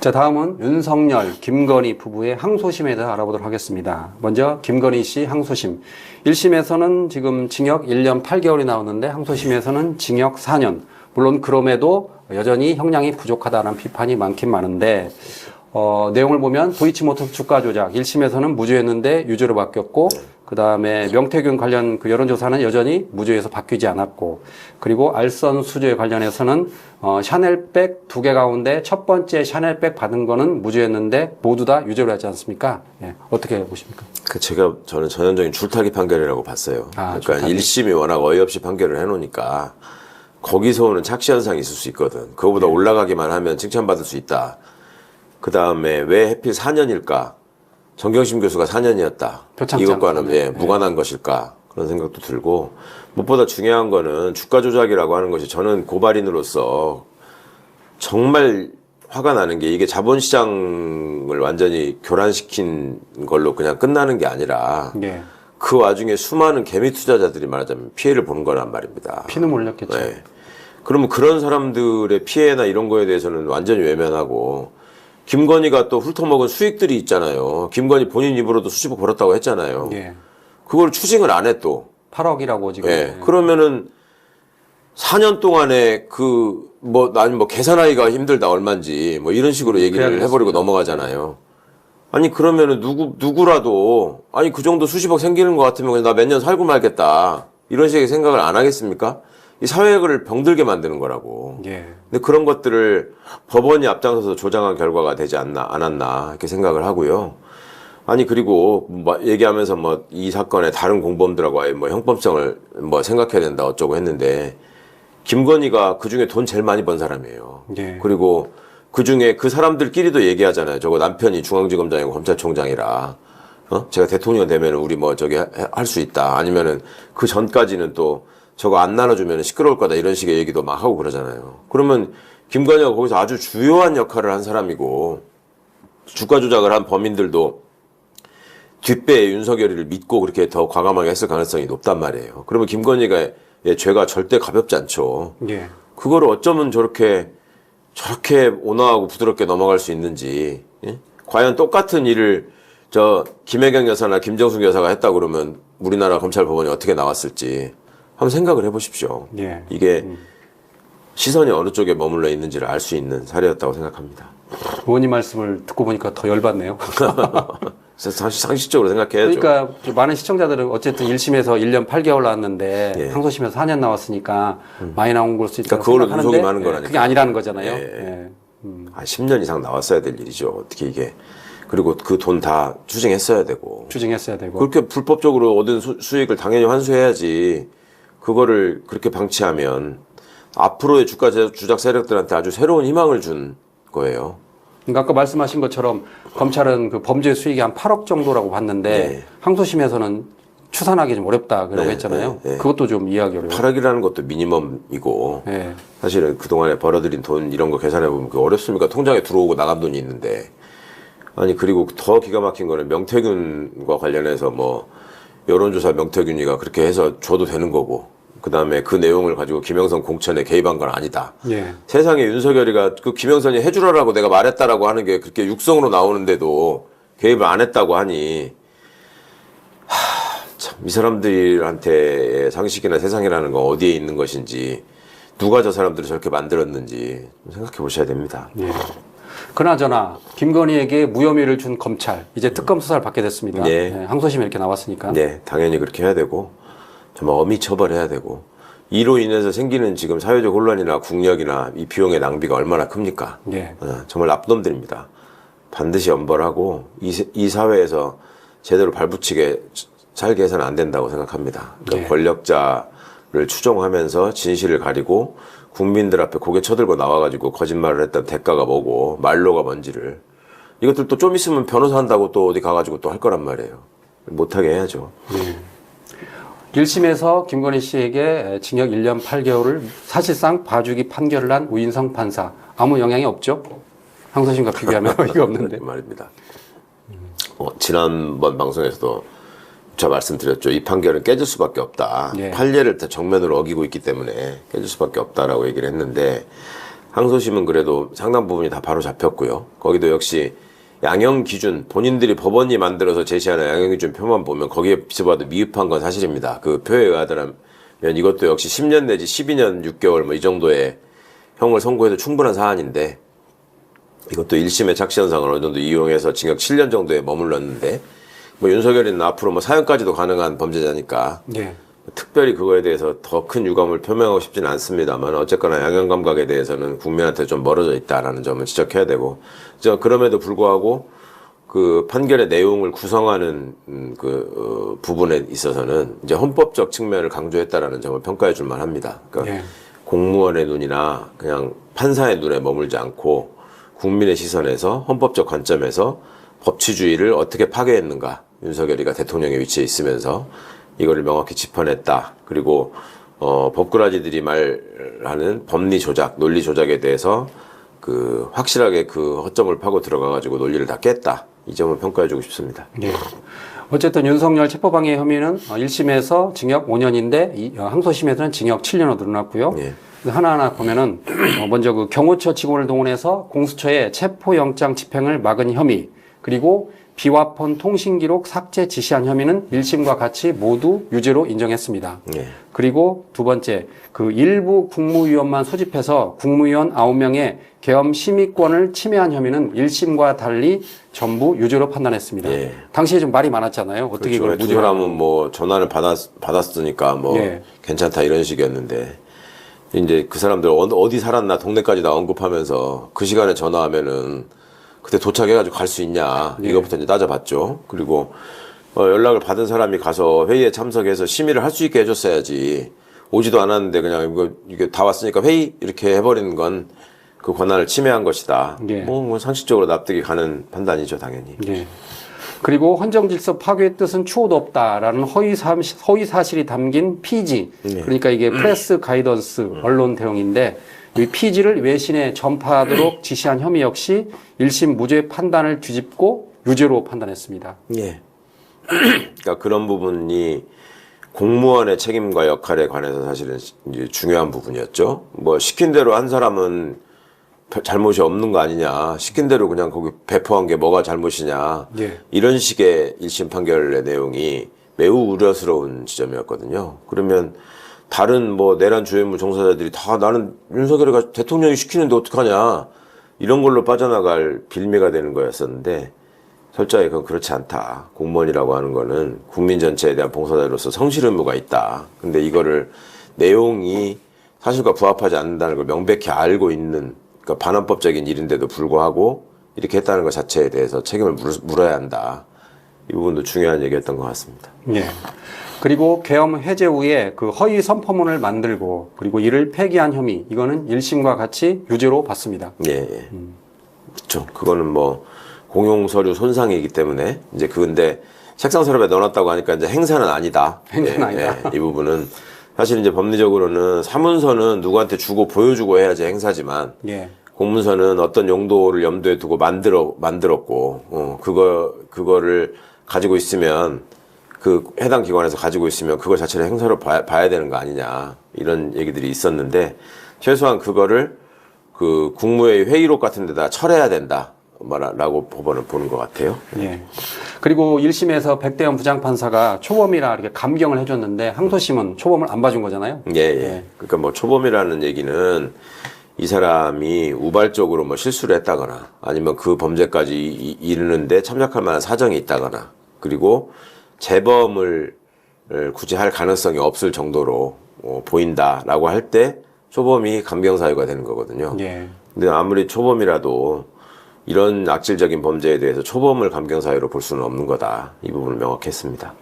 자, 다음은 윤석열, 김건희 부부의 항소심에 대해 알아보도록 하겠습니다. 먼저 김건희 씨 항소심. 1심에서는 지금 징역 1년 8개월이 나오는데 항소심에서는 징역 4년. 물론 그럼에도 여전히 형량이 부족하다는 비판이 많긴 많은데 내용을 보면 도이치모터스 주가 조작 1심에서는 무죄였는데 유죄로 바뀌었고 그 다음에 명태균 관련 그 여론조사는 여전히 무죄에서 바뀌지 않았고 그리고 알선 수주에 관련해서는 샤넬백 2개 가운데 첫 번째 샤넬백 받은 거는 무죄였는데 모두 다 유죄로 하지 않습니까? 예, 어떻게 보십니까? 저는 전형적인 줄타기 판결이라고 봤어요. 그러니까 줄타기. 1심이 워낙 어이없이 판결을 해놓으니까 거기서 오는 착시 현상이 있을 수 있거든. 그거보다 올라가기만 하면 칭찬받을 수 있다. 그 다음에 왜 하필 4년일까? 정경심 교수가 4년이었다. 이것과는 무관한 것일까? 그런 생각도 들고 무엇보다 중요한 거는 주가 조작이라고 하는 것이 저는 고발인으로서 정말 화가 나는 게 이게 자본시장을 완전히 교란시킨 걸로 그냥 끝나는 게 아니라 그 와중에 수많은 개미 투자자들이 말하자면 피해를 보는 거란 말입니다. 피는 몰렸겠죠. 네. 그러면 그런 사람들의 피해나 이런 거에 대해서는 완전히 외면하고 김건희가 또 훑어먹은 수익들이 있잖아요. 김건희 본인 입으로도 수십억 벌었다고 했잖아요. 예. 그걸 추징을 안 해 또. 8억이라고 지금. 예. 그러면은 4년 동안에 나는 계산하기가 힘들다 얼마인지 뭐 이런 식으로 얘기를 해버리고 넘어가잖아요. 아니 그러면은 누구라도 아니 그 정도 수십억 생기는 것 같으면 그냥 나 몇 년 살고 말겠다 이런 식의 생각을 안 하겠습니까? 이 사회를 병들게 만드는 거라고. 예. 근데 그런 것들을 법원이 앞장서서 조장한 결과가 되지 않았나 이렇게 생각을 하고요. 아니 그리고 얘기하면서 이 사건의 다른 공범들하고의 형법성을 생각해야 된다 어쩌고 했는데 김건희가 그 중에 돈 제일 많이 번 사람이에요. 예. 그리고 그 중에 그 사람들끼리도 얘기하잖아요. 저거 남편이 중앙지검장이고 검찰총장이라. 제가 대통령 되면 우리 할 수 있다. 아니면은 그 전까지는 또 저거 안 나눠주면 시끄러울 거다 이런 식의 얘기도 막 하고 그러잖아요. 그러면 김건희가 거기서 아주 주요한 역할을 한 사람이고 주가 조작을 한 범인들도 뒷배에 윤석열이를 믿고 그렇게 더 과감하게 했을 가능성이 높단 말이에요. 그러면 김건희가 죄가 절대 가볍지 않죠. 예. 그거를 어쩌면 저렇게 온화하고 부드럽게 넘어갈 수 있는지. 예? 과연 똑같은 일을 김혜경 여사나 김정숙 여사가 했다 그러면 우리나라 검찰법원이 어떻게 나왔을지 한번 생각을 해보십시오. 예. 이게 시선이 어느 쪽에 머물러 있는지를 알 수 있는 사례였다고 생각합니다. 의원님 말씀을 듣고 보니까 더 열받네요. 상식적으로 생각해야죠. 그러니까 많은 시청자들은 어쨌든 1심에서 1년 8개월 나왔는데 항소심에서 4년 나왔으니까 많이 나온 걸 수 있다고 그걸로 생각하는데 누적이 많은 거라니까. 그게 아니라는 거잖아요. 예. 10년 이상 나왔어야 될 일이죠. 어떻게 이게. 그리고 그 돈 다 추징했어야 되고. 추징했어야 되고. 그렇게 불법적으로 얻은 수익을 당연히 환수해야지. 그거를 그렇게 방치하면 앞으로의 주가 조작 세력들한테 아주 새로운 희망을 준 거예요. 그러니까 아까 말씀하신 것처럼 검찰은 그 범죄 수익이 한 8억 정도라고 봤는데 항소심에서는 추산하기 좀 어렵다 그러고 했잖아요. 그것도 좀 이해하기 어려워요. 8억이라는 것도 미니멈이고 사실은 그동안에 벌어들인 돈 이런 거 계산해보면 그게 어렵습니까? 통장에 들어오고 나간 돈이 있는데. 아니 그리고 더 기가 막힌 거는 명태균과 관련해서 여론조사 명태균이가 그렇게 해서 줘도 되는 거고 그 다음에 그 내용을 가지고 김영선 공천에 개입한 건 아니다. 세상에 윤석열이가 그 김영선이 해주라라고 내가 말했다라고 하는 게 그렇게 육성으로 나오는데도 개입을 안 했다고 하니 참 이 사람들한테의 상식이나 세상이라는 건 어디에 있는 것인지 누가 저 사람들을 저렇게 만들었는지 생각해 보셔야 됩니다. 그나저나 김건희에게 무혐의를 준 검찰 이제 특검 수사를 받게 됐습니다. 항소심에 이렇게 나왔으니까. 당연히 그렇게 해야 되고 정말 엄히 처벌해야 되고 이로 인해서 생기는 지금 사회적 혼란이나 국력이나 이 비용의 낭비가 얼마나 큽니까? 정말 나쁜 놈들입니다. 반드시 엄벌하고 이 사회에서 제대로 발붙이게 살게 해서는 안 된다고 생각합니다. 그러니까 권력자를 추종하면서 진실을 가리고 국민들 앞에 고개 쳐들고 나와가지고 거짓말을 했던 대가가 뭐고 말로가 뭔지를 이것들 또 좀 있으면 변호사 한다고 또 어디 가가지고 또 할 거란 말이에요. 못하게 해야죠. 1심에서 김건희 씨에게 징역 1년 8개월을 사실상 봐주기 판결을 한 우인성 판사 아무 영향이 없죠? 항소심과 비교하면 어이가 없는데 말입니다. 지난번 방송에서도 제가 말씀드렸죠. 이 판결은 깨질 수밖에 없다. 판례를 다 정면으로 어기고 있기 때문에 깨질 수밖에 없다라고 얘기를 했는데 항소심은 그래도 상당 부분이 다 바로 잡혔고요. 거기도 역시 양형 기준, 본인들이 법원이 만들어서 제시하는 양형 기준 표만 보면 거기에 비춰봐도 미흡한 건 사실입니다. 그 표에 의하더라면 이것도 역시 10년 내지 12년 6개월 뭐 이 정도의 형을 선고해도 충분한 사안인데, 이것도 1심의 착시현상을 어느 정도 이용해서 징역 7년 정도에 머물렀는데, 뭐 윤석열이는 앞으로 뭐 사형까지도 가능한 범죄자니까 예. 특별히 그거에 대해서 더 큰 유감을 표명하고 싶지는 않습니다만, 어쨌거나 양형 감각에 대해서는 국민한테 좀 멀어져 있다라는 점을 지적해야 되고, 그럼에도 불구하고 그 판결의 내용을 구성하는 부분에 있어서는 이제 헌법적 측면을 강조했다라는 점을 평가해 줄 만합니다. 그러니까 예. 공무원의 눈이나 그냥 판사의 눈에 머물지 않고 국민의 시선에서 헌법적 관점에서 법치주의를 어떻게 파괴했는가, 윤석열이가 대통령의 위치에 있으면서 이거를 명확히 짚어냈다. 그리고 법꾸라지들이 말하는 법리 조작, 논리 조작에 대해서 확실하게 그 허점을 파고 들어가가지고 논리를 다 깼다. 이 점을 평가해주고 싶습니다. 예. 어쨌든 윤석열 체포방해 혐의는 1심에서 징역 5년인데 항소심에서는 징역 7년으로 늘어났고요. 예. 하나하나 보면은 먼저 그 경호처 직원을 동원해서 공수처에 체포영장 집행을 막은 혐의, 그리고 비화폰 통신기록 삭제 지시한 혐의는 1심과 같이 모두 유죄로 인정했습니다. 예. 그리고 두 번째, 그 일부 국무위원만 소집해서 국무위원 9명의 계엄 심의권을 침해한 혐의는 1심과 달리 전부 유죄로 판단했습니다. 예. 당시에 좀 말이 많았잖아요. 어떻게 그렇죠. 이걸 두 무죄로 사람은 뭐 전화를 받았으니까 뭐 예. 괜찮다 이런 식이었는데, 이제 그 사람들 어디 살았나 동네까지 다 언급하면서 그 시간에 전화하면은 그때 도착해가지고 갈 수 있냐, 예. 이것부터 이제 따져봤죠. 그리고 연락을 받은 사람이 가서 회의에 참석해서 심의를 할 수 있게 해줬어야지, 오지도 않았는데 그냥 이게 다 왔으니까 회의 이렇게 해버리는 건 그 권한을 침해한 것이다. 예. 뭐 상식적으로 납득이 가는 판단이죠, 당연히. 예. 그리고 헌정질서 파괴의 뜻은 추호도 없다라는 허위 사실이 담긴 피지, 그러니까 이게 프레스 가이던스 언론 대응인데, 이 피지를 외신에 전파하도록 지시한 혐의 역시 1심 무죄 판단을 뒤집고 유죄로 판단했습니다. 예. 그러니까 그런 부분이 공무원의 책임과 역할에 관해서 사실은 이제 중요한 부분이었죠. 뭐 시킨 대로 한 사람은 잘못이 없는 거 아니냐, 시킨 대로 그냥 거기 배포한 게 뭐가 잘못이냐, 예. 이런 식의 1심 판결의 내용이 매우 우려스러운 지점이었거든요. 그러면 다른 뭐 내란 주요인물 종사자들이 다 나는 윤석열이가 대통령이 시키는데 어떡하냐, 이런 걸로 빠져나갈 빌미가 되는 거였었는데, 철저히 그건 그렇지 않다. 공무원이라고 하는 거는 국민 전체에 대한 봉사자로서 성실 의무가 있다. 근데 이거를 내용이 사실과 부합하지 않는다는 걸 명백히 알고 있는, 그러니까 반헌법적인 일인데도 불구하고 이렇게 했다는 것 자체에 대해서 책임을 물어야 한다. 이 부분도 중요한 얘기였던 것 같습니다. 예. 그리고 계엄 해제 후에 그 허위 선포문을 만들고 그리고 이를 폐기한 혐의, 이거는 1심과 같이 유죄로 봤습니다. 예, 예. 그렇죠. 그거는 뭐 공용 서류 손상이기 때문에 이제 근데 책상 서랍에 넣어놨다고 하니까 이제 행사는 아니다. 행사는 아니다. 이 부분은 사실 이제 법리적으로는 사문서는 누구한테 주고 보여주고 해야지 행사지만, 예. 공문서는 어떤 용도를 염두에 두고 만들었고, 그거를 가지고 있으면, 그 해당 기관에서 가지고 있으면 그거 자체를 행사로 봐야 되는 거 아니냐, 이런 얘기들이 있었는데, 최소한 그거를 그 국무회의 회의록 같은 데다 철해야 된다, 라고 법원은 보는 것 같아요. 예. 그리고 1심에서 백대현 부장판사가 초범이라 이렇게 감경을 해줬는데, 항소심은 초범을 안 봐준 거잖아요. 예, 예. 그러니까 뭐 초범이라는 얘기는 이 사람이 우발적으로 뭐 실수를 했다거나, 아니면 그 범죄까지 이르는데 참작할 만한 사정이 있다거나, 그리고 재범을 굳이 할 가능성이 없을 정도로 보인다라고 할 때 초범이 감경 사유가 되는 거거든요. 예. 근데 아무리 초범이라도 이런 악질적인 범죄에 대해서 초범을 감경 사유로 볼 수는 없는 거다. 이 부분을 명확히 했습니다.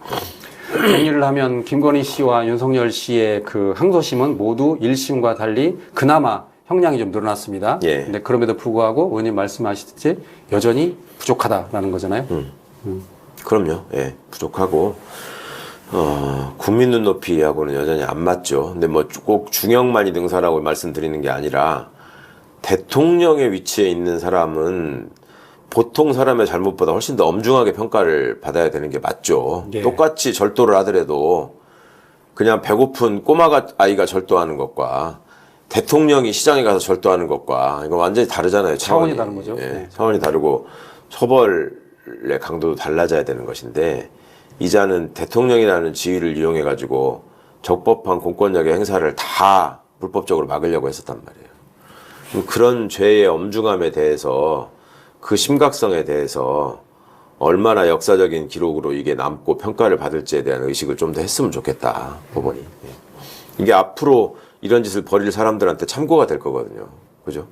정리를 하면 김건희 씨와 윤석열 씨의 그 항소심은 모두 1심과 달리 그나마 형량이 좀 늘어났습니다. 예. 근데 그럼에도 불구하고 의원님 말씀하시듯이 여전히 부족하다라는 거잖아요. 그럼요. 예. 부족하고, 국민 눈높이하고는 여전히 안 맞죠. 근데 뭐 꼭 중형만이 능사라고 말씀드리는 게 아니라, 대통령의 위치에 있는 사람은 보통 사람의 잘못보다 훨씬 더 엄중하게 평가를 받아야 되는 게 맞죠. 예. 똑같이 절도를 하더라도 그냥 배고픈 꼬마 아이가 절도하는 것과 대통령이 시장에 가서 절도하는 것과 이거 완전히 다르잖아요. 차원이 다른 거죠. 예, 네. 차원이 다르고 처벌의 강도도 달라져야 되는 것인데 이자는 대통령이라는 지위를 이용해 가지고 적법한 공권력의 행사를 다 불법적으로 막으려고 했었단 말이에요. 그런 죄의 엄중함에 대해서 그 심각성에 대해서 얼마나 역사적인 기록으로 이게 남고 평가를 받을지에 대한 의식을 좀 더 했으면 좋겠다, 법원이. 예. 이게 앞으로 이런 짓을 벌일 사람들한테 참고가 될 거거든요. 그죠?